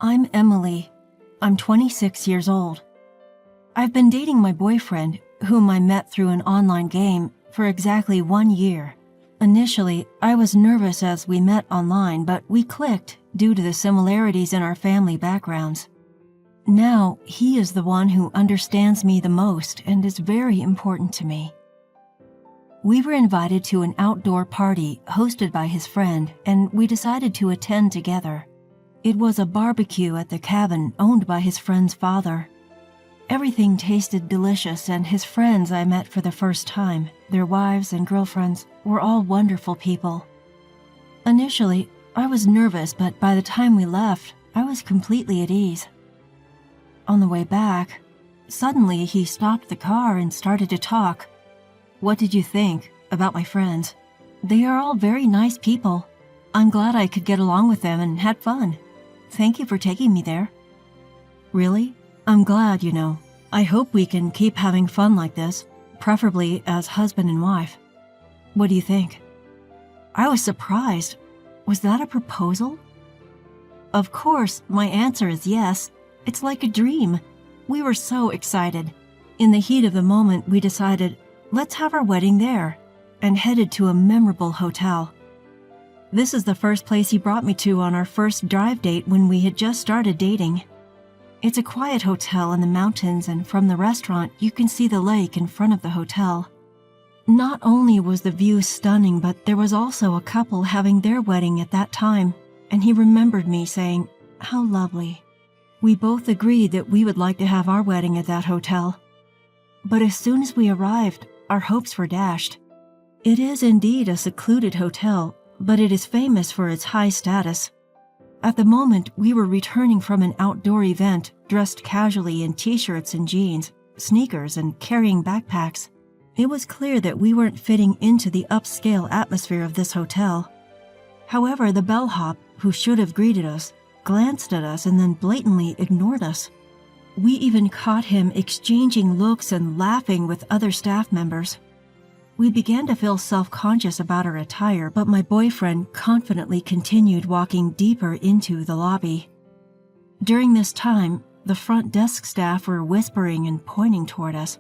I'm Emily. I'm 26 years old. I've been dating my boyfriend, whom I met through an online game, for exactly 1 year. Initially, I was nervous as we met online, but we clicked due to the similarities in our family backgrounds. Now, he is the one who understands me the most and is very important to me. We were invited to an outdoor party hosted by his friend, and we decided to attend together. It was a barbecue at the cabin owned by his friend's father. Everything tasted delicious, and his friends I met for the first time, their wives and girlfriends, were all wonderful people. Initially, I was nervous, but by the time we left, I was completely at ease. On the way back, suddenly he stopped the car and started to talk. "What did you think about my friends? They are all very nice people. I'm glad I could get along with them and had fun. Thank you for taking me there." "Really? I'm glad, I hope we can keep having fun like this, preferably as husband and wife. What do you think?" I was surprised. Was that a proposal? Of course, my answer is yes. It's like a dream. We were so excited. In the heat of the moment, we decided, let's have our wedding there, and headed to a memorable hotel. This is the first place he brought me to on our first drive date when we had just started dating. It's a quiet hotel in the mountains, and from the restaurant, you can see the lake in front of the hotel. Not only was the view stunning, but there was also a couple having their wedding at that time, and he remembered me saying, "How lovely." We both agreed that we would like to have our wedding at that hotel. But as soon as we arrived, our hopes were dashed. It is indeed a secluded hotel, but it is famous for its high status. At the moment, we were returning from an outdoor event, dressed casually in t-shirts and jeans, sneakers, and carrying backpacks. It was clear that we weren't fitting into the upscale atmosphere of this hotel. However, the bellhop, who should have greeted us, glanced at us and then blatantly ignored us. We even caught him exchanging looks and laughing with other staff members. We began to feel self-conscious about our attire, but my boyfriend confidently continued walking deeper into the lobby. During this time, the front desk staff were whispering and pointing toward us.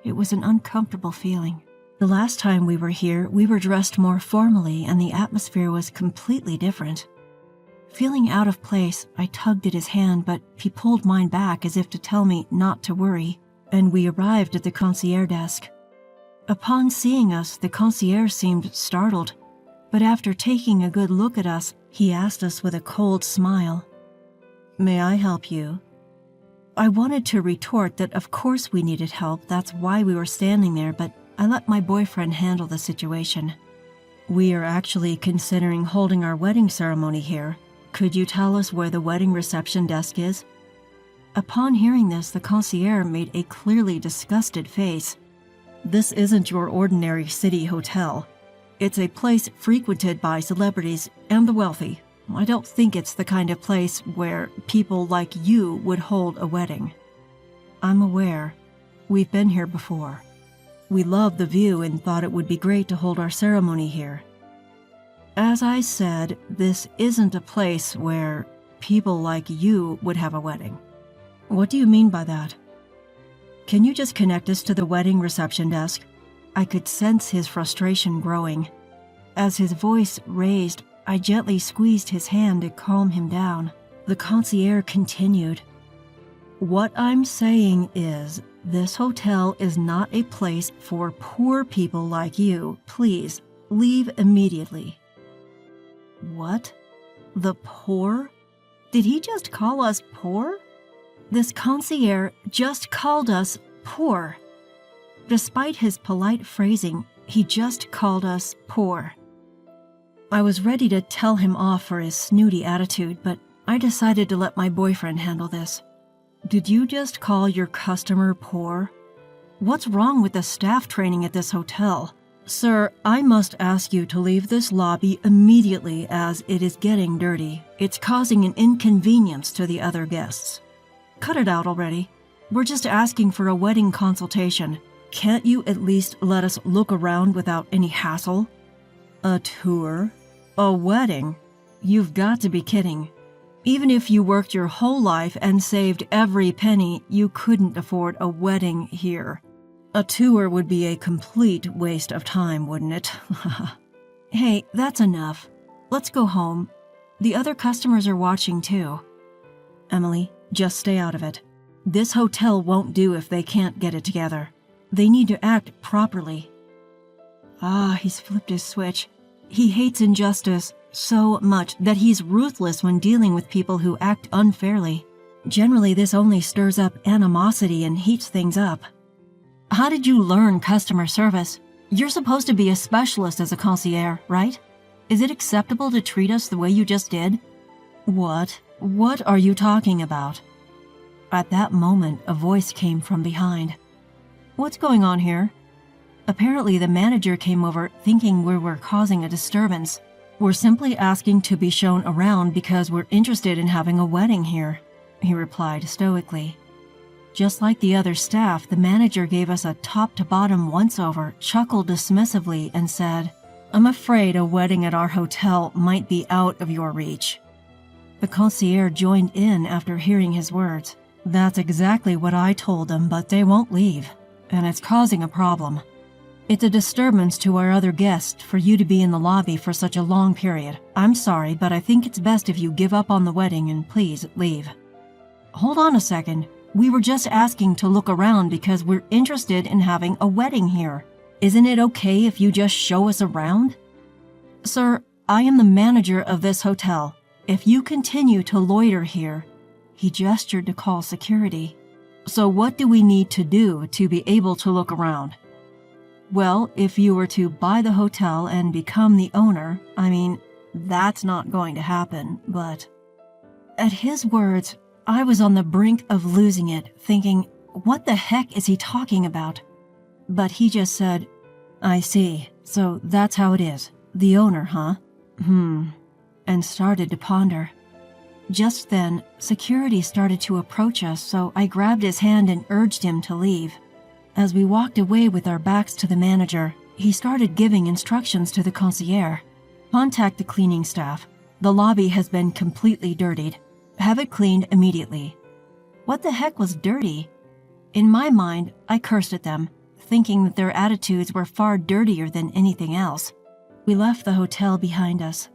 It was an uncomfortable feeling. The last time we were here, we were dressed more formally and the atmosphere was completely different. Feeling out of place, I tugged at his hand, but he pulled mine back as if to tell me not to worry, and we arrived at the concierge desk. Upon seeing us, the concierge seemed startled, but after taking a good look at us, he asked us with a cold smile, "May I help you?" I wanted to retort that of course we needed help, that's why we were standing there, but I let my boyfriend handle the situation. "We are actually considering holding our wedding ceremony here. Could you tell us where the wedding reception desk is?" Upon hearing this, the concierge made a clearly disgusted face. "This isn't your ordinary city hotel. It's a place frequented by celebrities and the wealthy. I don't think it's the kind of place where people like you would hold a wedding." "I'm aware. We've been here before. We loved the view and thought it would be great to hold our ceremony here. As I said, this isn't a place where people like you would have a wedding." "What do you mean by that?" "Can you just connect us to the wedding reception desk?" I could sense his frustration growing. As his voice raised, I gently squeezed his hand to calm him down. The concierge continued, "What I'm saying is, this hotel is not a place for poor people like you. Please, leave immediately." What? The poor? Did he just call us poor? This concierge just called us poor. Despite his polite phrasing, he just called us poor. I was ready to tell him off for his snooty attitude, but I decided to let my boyfriend handle this. "Did you just call your customer poor? What's wrong with the staff training at this hotel? Sir, I must ask you to leave this lobby immediately as it is getting dirty. It's causing an inconvenience to the other guests. Cut it out already. We're just asking for a wedding consultation. Can't you at least let us look around without any hassle?" "A tour? A wedding? You've got to be kidding. Even if you worked your whole life and saved every penny, you couldn't afford a wedding here. A tour would be a complete waste of time, wouldn't it? Hey, that's enough. Let's go home. The other customers are watching too. Emily, just stay out of it. This hotel won't do if they can't get it together. They need to act properly. He's flipped his switch. He hates injustice so much that he's ruthless when dealing with people who act unfairly. Generally, this only stirs up animosity and heats things up. How did you learn customer service? You're supposed to be a specialist as a concierge, right? Is it acceptable to treat us the way you just did? What? What are you talking about? At that moment, a voice came from behind. What's going on here? Apparently, the manager came over thinking we were causing a disturbance. We're simply asking to be shown around because we're interested in having a wedding here, he replied stoically. Just like the other staff, the manager gave us a top-to-bottom once-over, chuckled dismissively, and said, I'm afraid a wedding at our hotel might be out of your reach. The concierge joined in after hearing his words. That's exactly what I told them, but they won't leave, and it's causing a problem. It's a disturbance to our other guests for you to be in the lobby for such a long period. I'm sorry, but I think it's best if you give up on the wedding and please leave. Hold on a second. We were just asking to look around because we're interested in having a wedding here. Isn't it okay if you just show us around? Sir, I am the manager of this hotel. If you continue to loiter here, he gestured to call security. So what do we need to do to be able to look around? Well, if you were to buy the hotel and become the owner, that's not going to happen, but... At his words, I was on the brink of losing it, thinking, what the heck is he talking about? But he just said, I see, so that's how it is. The owner, huh? And started to ponder. Just then, security started to approach us, so I grabbed his hand and urged him to leave. As we walked away with our backs to the manager, he started giving instructions to the concierge. Contact the cleaning staff. The lobby has been completely dirtied. Have it cleaned immediately. What the heck was dirty? In my mind, I cursed at them, thinking that their attitudes were far dirtier than anything else. We left the hotel behind us.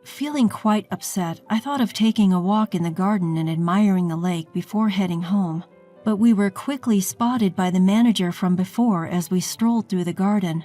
Feeling quite upset, I thought of taking a walk in the garden and admiring the lake before heading home. But we were quickly spotted by the manager from before as we strolled through the garden.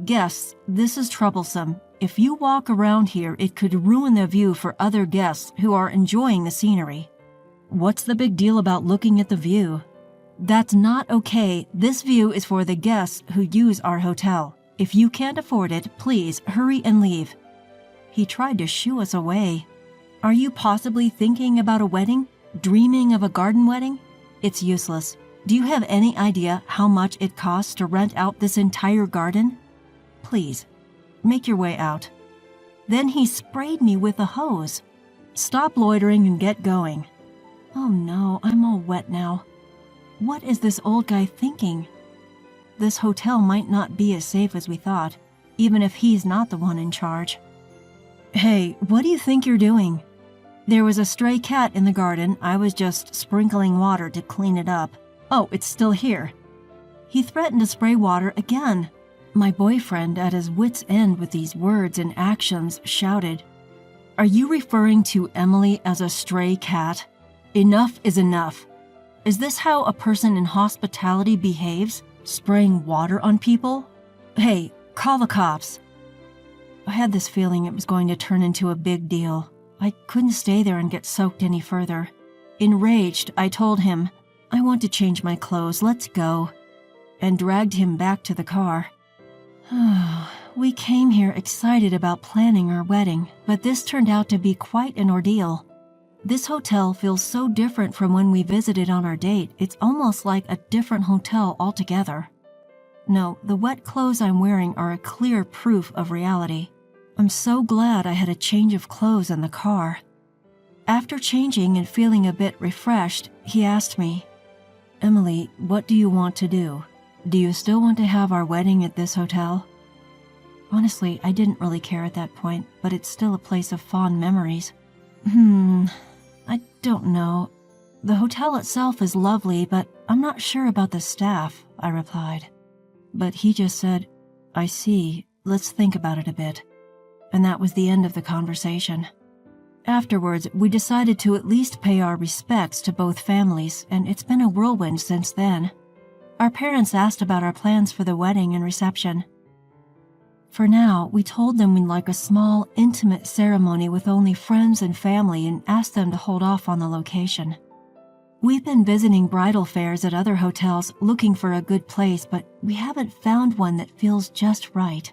Guests, this is troublesome. If you walk around here, it could ruin the view for other guests who are enjoying the scenery. What's the big deal about looking at the view? That's not okay. This view is for the guests who use our hotel. If you can't afford it, please hurry and leave. He tried to shoo us away. Are you possibly thinking about a wedding? Dreaming of a garden wedding? It's useless. Do you have any idea how much it costs to rent out this entire garden? Please, make your way out. Then he sprayed me with a hose. Stop loitering and get going. Oh no, I'm all wet now. What is this old guy thinking? This hotel might not be as safe as we thought, even if he's not the one in charge. Hey, what do you think you're doing? There was a stray cat in the garden. I was just sprinkling water to clean it up. Oh, it's still here. He threatened to spray water again. My boyfriend, at his wit's end with these words and actions, shouted, Are you referring to Emily as a stray cat? Enough is enough. Is this how a person in hospitality behaves? Spraying water on people? Hey, call the cops. I had this feeling it was going to turn into a big deal. I couldn't stay there and get soaked any further. Enraged, I told him, I want to change my clothes, let's go, and dragged him back to the car. We came here excited about planning our wedding, but this turned out to be quite an ordeal. This hotel feels so different from when we visited on our date, it's almost like a different hotel altogether. No, the wet clothes I'm wearing are a clear proof of reality. I'm so glad I had a change of clothes in the car. After changing and feeling a bit refreshed, he asked me, Emily, what do you want to do? Do you still want to have our wedding at this hotel? Honestly, I didn't really care at that point, but it's still a place of fond memories. I don't know. The hotel itself is lovely, but I'm not sure about the staff, I replied. But he just said, I see, let's think about it a bit. And that was the end of the conversation. Afterwards, we decided to at least pay our respects to both families, and it's been a whirlwind since then. Our parents asked about our plans for the wedding and reception. For now, we told them we'd like a small, intimate ceremony with only friends and family and asked them to hold off on the location. We've been visiting bridal fairs at other hotels looking for a good place, but we haven't found one that feels just right.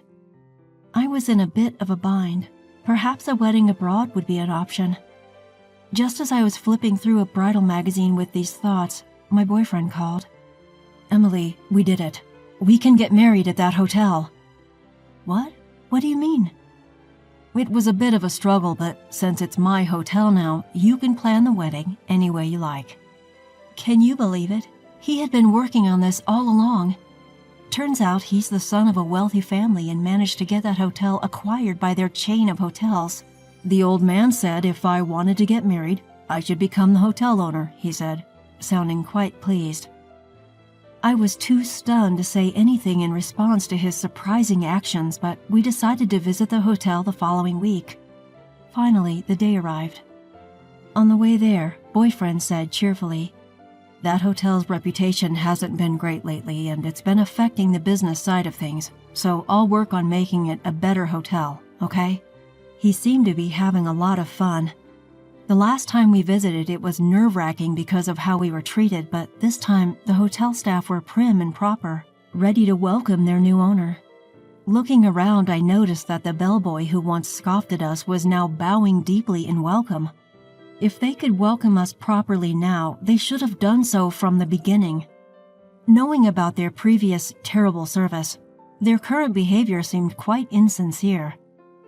I was in a bit of a bind. Perhaps a wedding abroad would be an option. Just as I was flipping through a bridal magazine with these thoughts, my boyfriend called. Emily, we did it. We can get married at that hotel. What? What do you mean? It was a bit of a struggle, but since it's my hotel now, you can plan the wedding any way you like. Can you believe it? He had been working on this all along. Turns out he's the son of a wealthy family and managed to get that hotel acquired by their chain of hotels. The old man said if I wanted to get married, I should become the hotel owner, he said, sounding quite pleased. I was too stunned to say anything in response to his surprising actions, but we decided to visit the hotel the following week. Finally, the day arrived. On the way there, boyfriend said cheerfully, that hotel's reputation hasn't been great lately, and it's been affecting the business side of things, so I'll work on making it a better hotel, okay? He seemed to be having a lot of fun. The last time we visited, it was nerve-wracking because of how we were treated, but this time the hotel staff were prim and proper, ready to welcome their new owner. Looking around, I noticed that the bellboy who once scoffed at us was now bowing deeply in welcome. If they could welcome us properly now, they should have done so from the beginning. Knowing about their previous terrible service, their current behavior seemed quite insincere.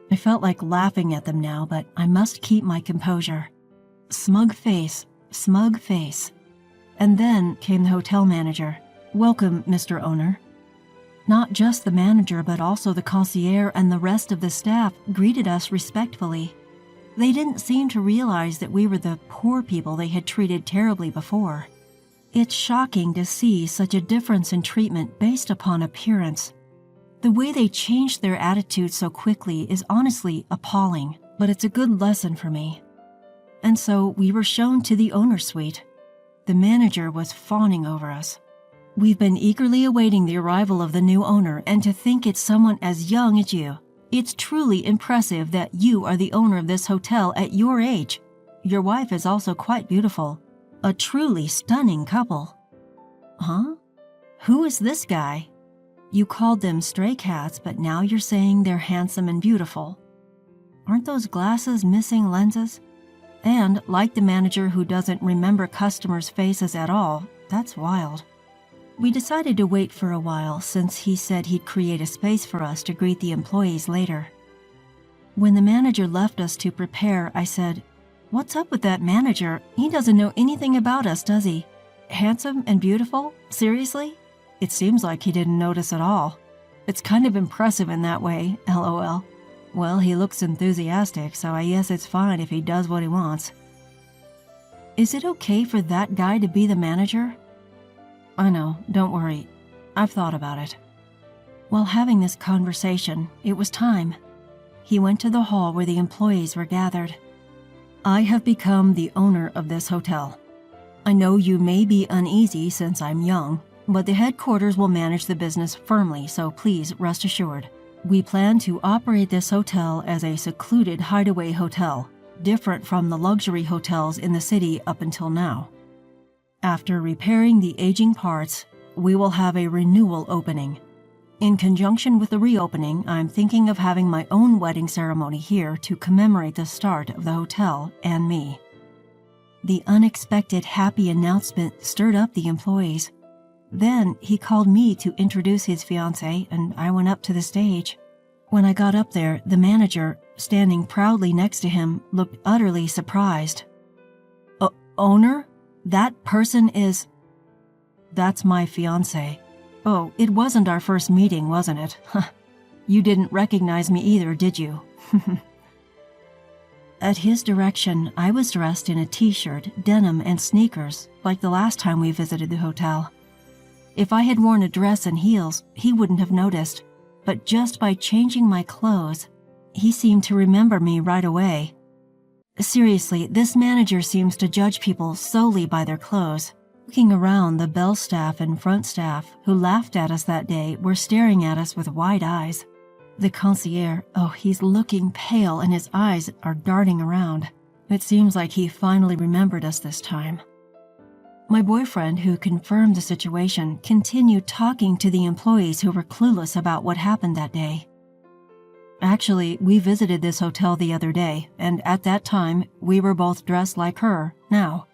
I felt like laughing at them now, but I must keep my composure. Smug face, smug face. And then came the hotel manager. Welcome, Mr. Owner. Not just the manager, but also the concierge and the rest of the staff greeted us respectfully. They didn't seem to realize that we were the poor people they had treated terribly before. It's shocking to see such a difference in treatment based upon appearance. The way they changed their attitude so quickly is honestly appalling, but it's a good lesson for me. And so we were shown to the owner's suite. The manager was fawning over us. We've been eagerly awaiting the arrival of the new owner, and to think it's someone as young as you. It's truly impressive that you are the owner of this hotel at your age. Your wife is also quite beautiful. A truly stunning couple. Huh? Who is this guy? You called them stray cats, but now you're saying they're handsome and beautiful. Aren't those glasses missing lenses? And, like the manager who doesn't remember customers' faces at all, that's wild. We decided to wait for a while since he said he'd create a space for us to greet the employees later. When the manager left us to prepare, I said, "What's up with that manager? He doesn't know anything about us, does he? Handsome and beautiful? Seriously?" It seems like he didn't notice at all. It's kind of impressive in that way, LOL. Well, he looks enthusiastic, so I guess it's fine if he does what he wants. Is it okay for that guy to be the manager? I know, don't worry. I've thought about it. While having this conversation, it was time. He went to the hall where the employees were gathered. I have become the owner of this hotel. I know you may be uneasy since I'm young, but the headquarters will manage the business firmly, so please rest assured. We plan to operate this hotel as a secluded hideaway hotel, different from the luxury hotels in the city up until now. After repairing the aging parts, we will have a renewal opening. In conjunction with the reopening, I'm thinking of having my own wedding ceremony here to commemorate the start of the hotel and me. The unexpected happy announcement stirred up the employees. Then he called me to introduce his fiancée, and I went up to the stage. When I got up there, the manager, standing proudly next to him, looked utterly surprised. Owner? That person is... That's my fiancée. Oh, it wasn't our first meeting, wasn't it? You didn't recognize me either, did you? At his direction, I was dressed in a t-shirt, denim, and sneakers, like the last time we visited the hotel. If I had worn a dress and heels, he wouldn't have noticed, but just by changing my clothes, he seemed to remember me right away. Seriously, this manager seems to judge people solely by their clothes. Looking around, the bell staff and front staff who laughed at us that day were staring at us with wide eyes. The concierge, oh, he's looking pale and his eyes are darting around. It seems like he finally remembered us this time. My boyfriend, who confirmed the situation, continued talking to the employees who were clueless about what happened that day. Actually, we visited this hotel the other day, and at that time, we were both dressed like her, now.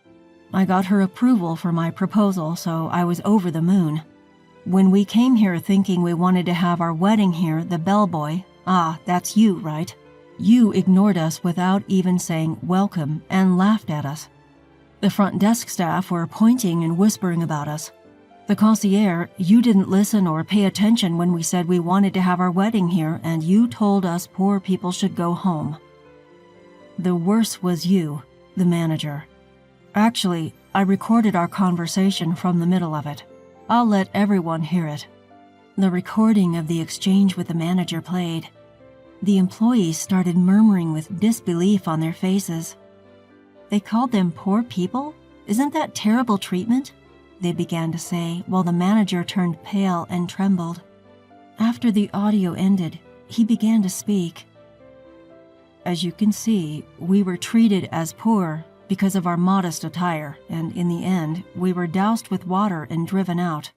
I got her approval for my proposal, so I was over the moon. When we came here thinking we wanted to have our wedding here, the bellboy, that's you, right? You ignored us without even saying welcome and laughed at us. The front desk staff were pointing and whispering about us. The concierge, you didn't listen or pay attention when we said we wanted to have our wedding here, and you told us poor people should go home. The worst was you, the manager. Actually, I recorded our conversation from the middle of it. I'll let everyone hear it. The recording of the exchange with the manager played. The employees started murmuring with disbelief on their faces. They called them poor people? Isn't that terrible treatment? They began to say, while the manager turned pale and trembled. After the audio ended, he began to speak. As you can see, we were treated as poor because of our modest attire, and in the end, we were doused with water and driven out.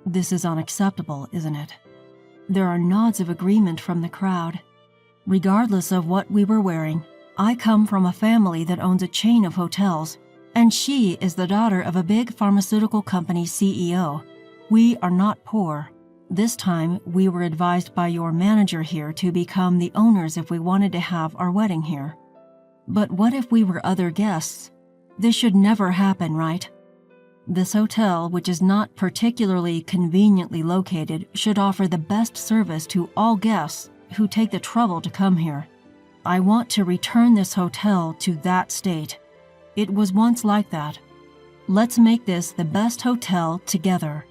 This is unacceptable, isn't it? There are nods of agreement from the crowd. Regardless of what we were wearing, I come from a family that owns a chain of hotels, and she is the daughter of a big pharmaceutical company CEO. We are not poor. This time, we were advised by your manager here to become the owners if we wanted to have our wedding here. But what if we were other guests? This should never happen, right? This hotel, which is not particularly conveniently located, should offer the best service to all guests who take the trouble to come here. I want to return this hotel to that state. It was once like that. Let's make this the best hotel together.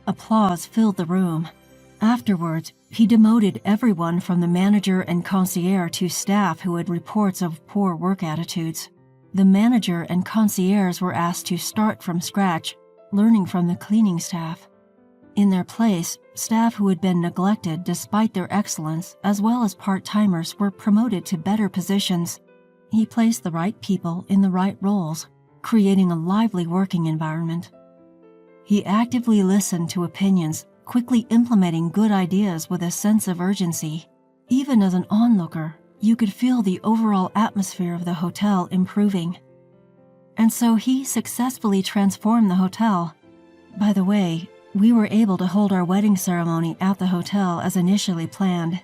Applause filled the room. Afterwards, he demoted everyone from the manager and concierge to staff who had reports of poor work attitudes. The manager and concierge were asked to start from scratch, learning from the cleaning staff. In their place, staff who had been neglected despite their excellence, as well as part-timers, were promoted to better positions. He placed the right people in the right roles, creating a lively working environment. He actively listened to opinions, quickly implementing good ideas with a sense of urgency. Even as an onlooker, you could feel the overall atmosphere of the hotel improving. And so he successfully transformed the hotel. By the way, we were able to hold our wedding ceremony at the hotel as initially planned.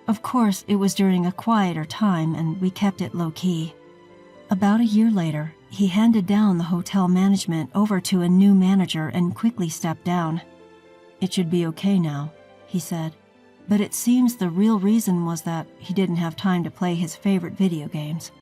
Of course, it was during a quieter time and we kept it low-key. About a year later, he handed down the hotel management over to a new manager and quickly stepped down. "It should be okay now," he said. But it seems the real reason was that he didn't have time to play his favorite video games.